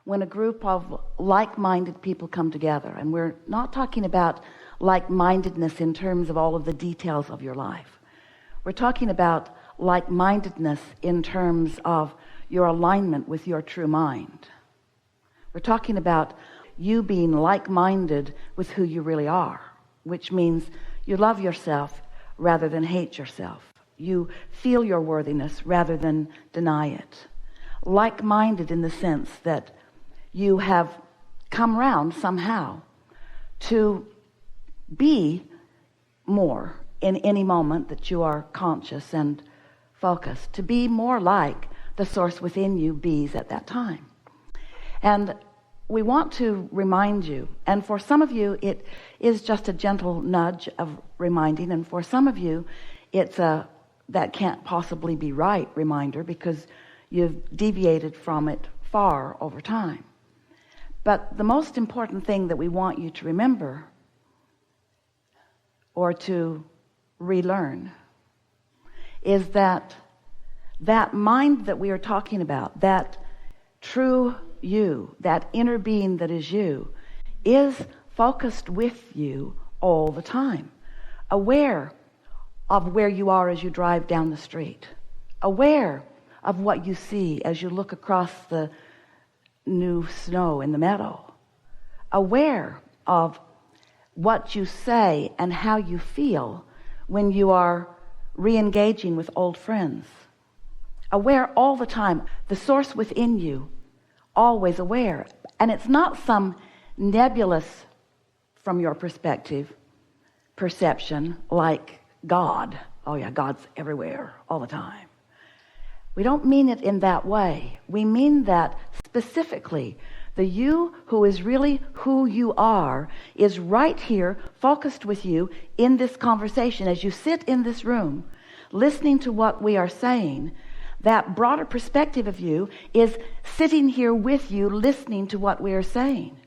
when a group of like-minded people come together. And we're not talking about like-mindedness in terms of all of the details of your life. We're talking about like-mindedness in terms of your alignment with your true mind. We're talking about you being like-minded with who you really are, which means you love yourself rather than hate yourself. You feel your worthiness rather than deny it. Like-minded in the sense that you have come round somehow to be more in any moment that you are conscious and focused, to be more like the source within you bees at that time. And we want to remind you, and for some of you it is just a gentle nudge of reminding, and for some of you it's a that can't possibly be right reminder because you've deviated from it far over time. But the most important thing that we want you to remember or to relearn is that mind that we are talking about, that true you, that inner being that is you, is focused with you all the time, aware of where you are as you drive down the street, aware of what you see as you look across the new snow in the meadow, aware of what you say and how you feel when you are re-engaging with old friends, aware all the time, the source within you, always aware. And it's not some nebulous, from your perspective, perception like God. Oh yeah, God's everywhere all the time. We don't mean it in that way. We mean that specifically the you who is really who you are is right here, focused with you in this conversation. As you sit in this room, listening to what we are saying, that broader perspective of you is sitting here with you, listening to what we are saying.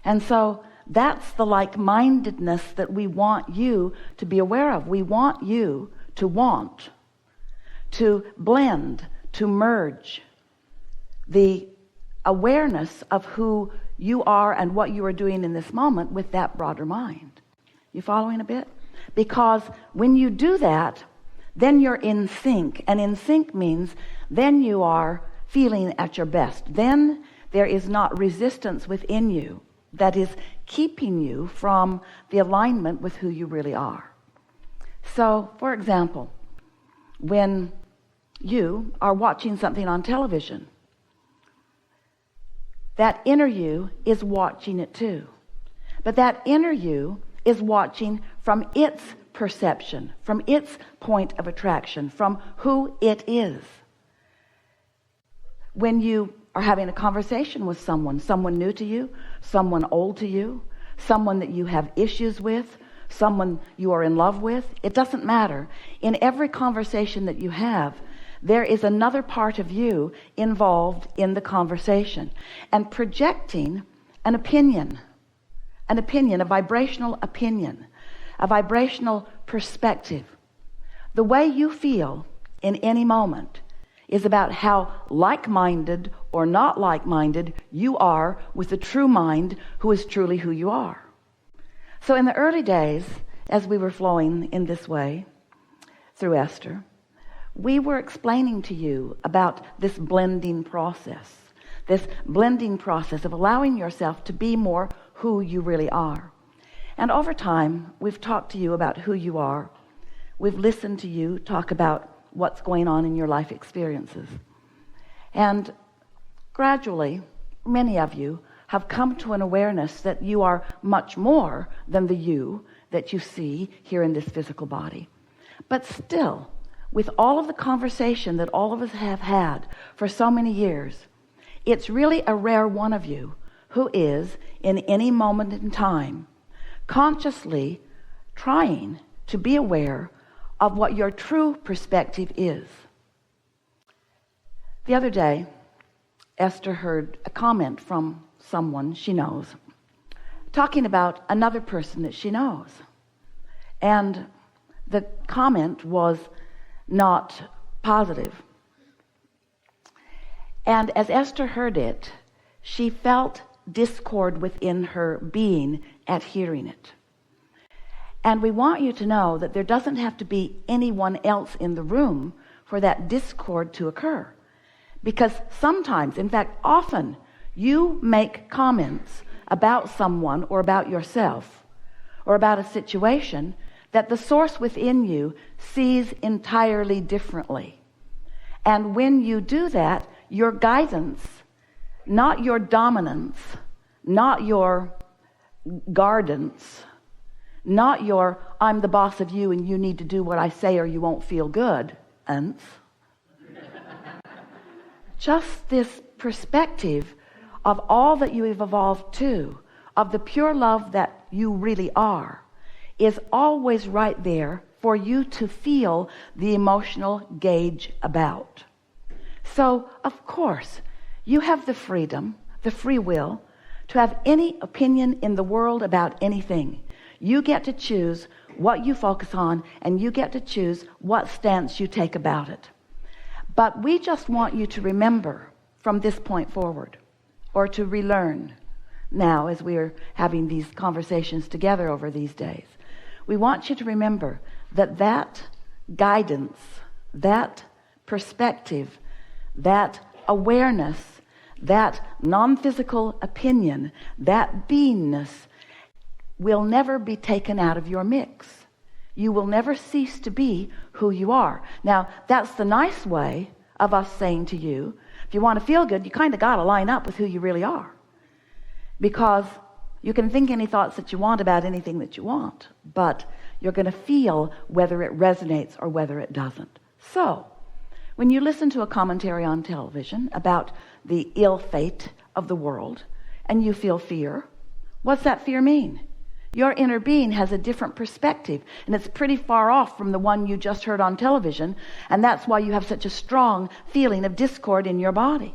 And so that's the like-mindedness that we want you to be aware of. We want you to want, to blend, to merge the awareness of who you are and what you are doing in this moment with that broader mind. You following a bit? Because when you do that, then you're in sync. And in sync means then you are feeling at your best. Then there is not resistance within you that is keeping you from the alignment with who you really are. So, for example, when you are watching something on television, that inner you is watching it too. But that inner you is watching from its perception, from its point of attraction, from who it is. When you are having a conversation with someone new to you, someone old to you, someone that you have issues with, someone you are in love with, it doesn't matter. In every conversation that you have, there is another part of you involved in the conversation and projecting an opinion, a vibrational opinion, a vibrational perspective. The way you feel in any moment is about how like-minded or not like-minded you are with the true mind who is truly who you are. So in the early days, as we were flowing in this way through Esther, we were explaining to you about this blending process of allowing yourself to be more who you really are. And over time, we've talked to you about who you are. We've listened to you talk about what's going on in your life experiences. And gradually, many of you have come to an awareness that you are much more than the you that you see here in this physical body. But still, with all of the conversation that all of us have had for so many years, it's really a rare one of you who is, in any moment in time, consciously trying to be aware of what your true perspective is. The other day, Esther heard a comment from someone she knows talking about another person that she knows. And the comment was not positive. And as Esther heard it, she felt discord within her being at hearing it. And we want you to know that there doesn't have to be anyone else in the room for that discord to occur. Because sometimes, in fact, often, you make comments about someone or about yourself or about a situation that the source within you sees entirely differently. And when you do that, your guidance, not your dominance, not your guardance, not your I'm the boss of you and you need to do what I say or you won't feel good, just this perspective of all that you have evolved to, of the pure love that you really are, is always right there for you to feel the emotional gauge about. So, of course, you have the freedom, the free will, to have any opinion in the world about anything. You get to choose what you focus on, and you get to choose what stance you take about it. But we just want you to remember from this point forward, or to relearn now as we are having these conversations together over these days. We want you to remember that that guidance, that perspective, that awareness, that non-physical opinion, that beingness will never be taken out of your mix. You will never cease to be who you are. Now, that's the nice way of us saying to you, if you want to feel good, you kind of got to line up with who you really are. Because you can think any thoughts that you want about anything that you want, but you're going to feel whether it resonates or whether it doesn't. So, when you listen to a commentary on television about the ill fate of the world and you feel fear, what's that fear mean? Your inner being has a different perspective, and it's pretty far off from the one you just heard on television, and that's why you have such a strong feeling of discord in your body.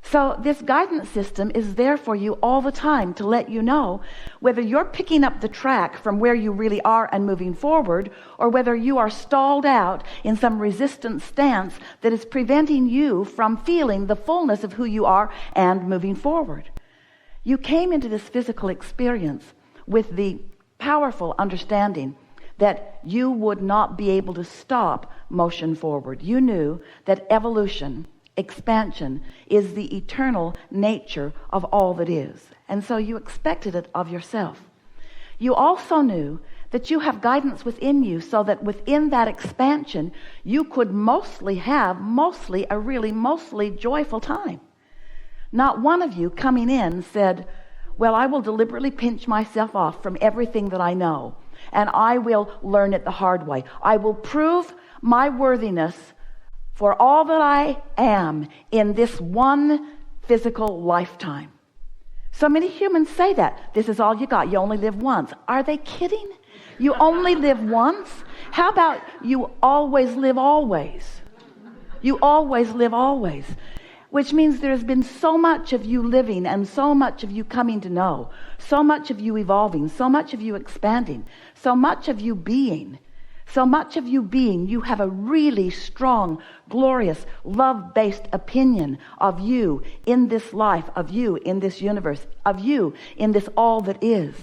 So this guidance system is there for you all the time to let you know whether you're picking up the track from where you really are and moving forward, or whether you are stalled out in some resistant stance that is preventing you from feeling the fullness of who you are and moving forward. You came into this physical experience with the powerful understanding that you would not be able to stop motion forward. You knew that evolution, expansion, is the eternal nature of all that is. And so you expected it of yourself. You also knew that you have guidance within you so that within that expansion, you could mostly a really mostly joyful time. Not one of you coming in said, well, I will deliberately pinch myself off from everything that I know, and I will learn it the hard way. I will prove my worthiness for all that I am in this one physical lifetime. So many humans say that. This is all you got. You only live once. Are they kidding? You only live once? How about you always live always? You always live always. Which means there's been so much of you living and so much of you coming to know, so much of you evolving, so much of you expanding, so much of you being, you have a really strong, glorious, love-based opinion of you in this life, of you in this universe, of you in this all that is.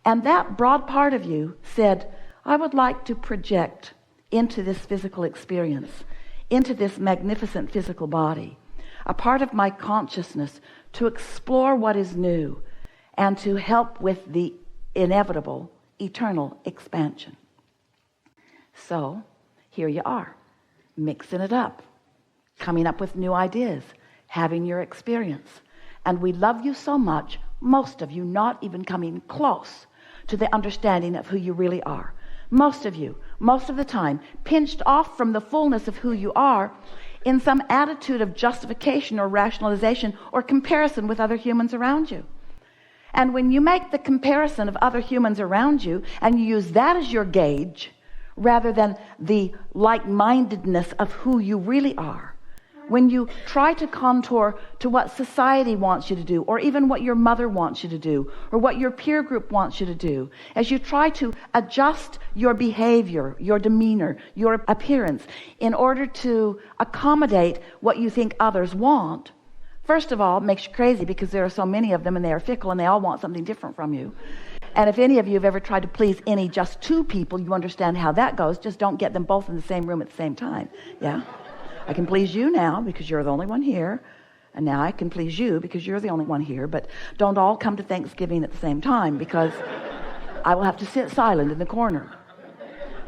And that broad part of you said, I would like to project into this physical experience, into this magnificent physical body, a part of my consciousness to explore what is new and to help with the inevitable eternal expansion. So here you are, mixing it up, coming up with new ideas, having your experience. And we love you so much, most of you not even coming close to the understanding of who you really are. Most of you, most of the time, pinched off from the fullness of who you are in some attitude of justification or rationalization or comparison with other humans around you. And when you make the comparison of other humans around you and you use that as your gauge rather than the like-mindedness of who you really are, when you try to contour to what society wants you to do, or even what your mother wants you to do, or what your peer group wants you to do, as you try to adjust your behavior, your demeanor, your appearance in order to accommodate what you think others want, First of all, it makes you crazy because there are so many of them and they are fickle and they all want something different from you. And if any of you have ever tried to please just two people, you understand how that goes. Just don't get them both in the same room at the same time. Yeah? I can please you now because you're the only one here. And now I can please you because you're the only one here. But don't all come to Thanksgiving at the same time because I will have to sit silent in the corner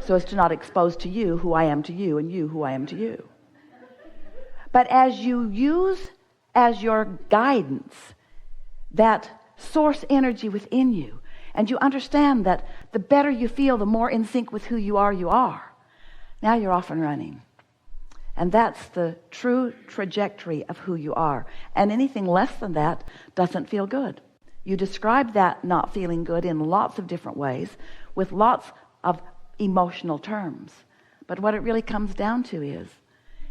so as to not expose to you who I am to you and you who I am to you. But as you use as your guidance that source energy within you, and you understand that the better you feel, the more in sync with who you are, now you're off and running. And that's the true trajectory of who you are. And anything less than that doesn't feel good. You describe that not feeling good in lots of different ways with lots of emotional terms. But what it really comes down to is,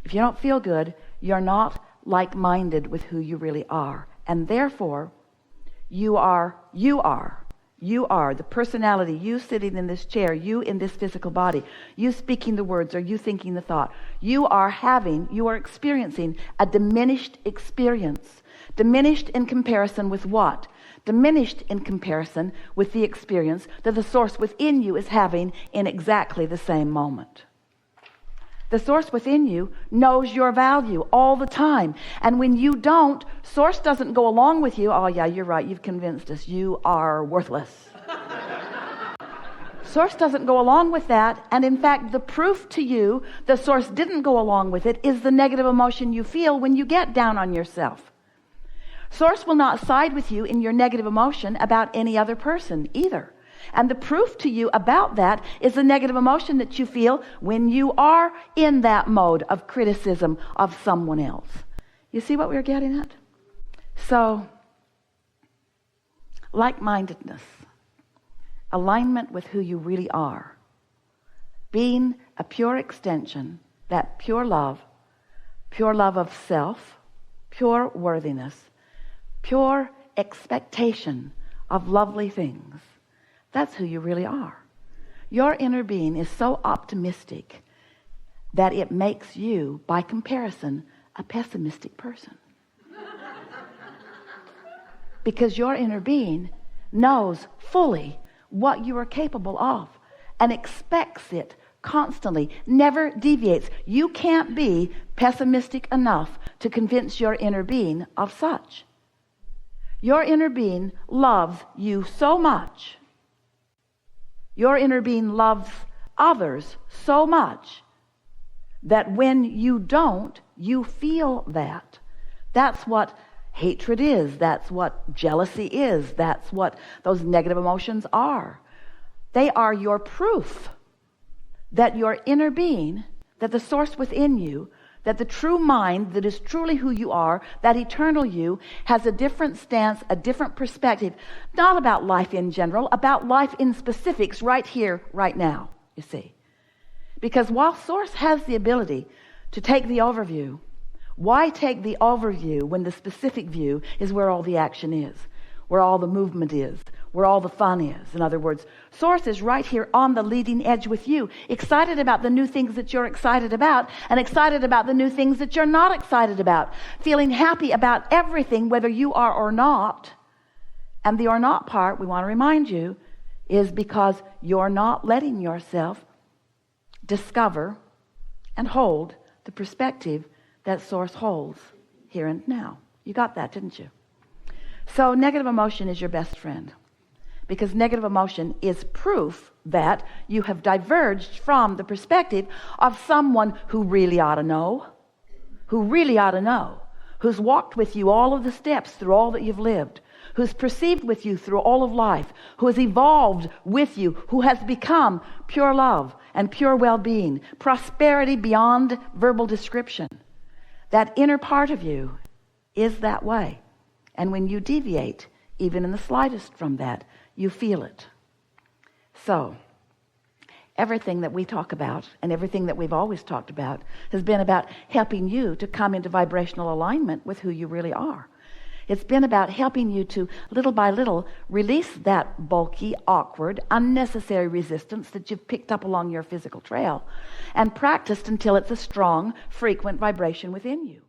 if you don't feel good, you're not like-minded with who you really are. And therefore, you are the personality, you sitting in this chair, you in this physical body, you speaking the words or you thinking the thought. You are experiencing a diminished experience. Diminished in comparison with what? Diminished in comparison with the experience that the source within you is having in exactly the same moment. The source within you knows your value all the time. And when you don't, source doesn't go along with you. Oh yeah, you're right. You've convinced us. You are worthless. Source doesn't go along with that. And in fact, the proof to you the source didn't go along with it is the negative emotion you feel when you get down on yourself. Source will not side with you in your negative emotion about any other person either. And the proof to you about that is the negative emotion that you feel when you are in that mode of criticism of someone else. You see what we're getting at? So, like-mindedness, alignment with who you really are, being a pure extension, that pure love of self, pure worthiness, pure expectation of lovely things. That's who you really are. Your inner being is so optimistic that it makes you, by comparison, a pessimistic person. Because your inner being knows fully what you are capable of and expects it constantly, never deviates. You can't be pessimistic enough to convince your inner being of such. Your inner being loves you so much. Your inner being loves others so much that when you don't, you feel that. That's what hatred is. That's what jealousy is. That's what those negative emotions are. They are your proof that your inner being, that the source within you, that the true mind that is truly who you are, that eternal you, has a different stance, a different perspective, not about life in general, about life in specifics right here, right now, you see. Because while source has the ability to take the overview, why take the overview when the specific view is where all the action is, where all the movement is, where all the fun is? In other words, source is right here on the leading edge with you, excited about the new things that you're excited about and excited about the new things that you're not excited about, feeling happy about everything, whether you are or not. And the or not part, we want to remind you, is because you're not letting yourself discover and hold the perspective that source holds here and now. You got that, didn't you? So negative emotion is your best friend, because negative emotion is proof that you have diverged from the perspective of someone who really ought to know, who's walked with you all of the steps through all that you've lived, who's perceived with you through all of life, who has evolved with you, who has become pure love and pure well-being, prosperity beyond verbal description. That inner part of you is that way. And when you deviate, even in the slightest from that, you feel it. So, everything that we talk about and everything that we've always talked about has been about helping you to come into vibrational alignment with who you really are. It's been about helping you to, little by little, release that bulky, awkward, unnecessary resistance that you've picked up along your physical trail and practiced until it's a strong, frequent vibration within you.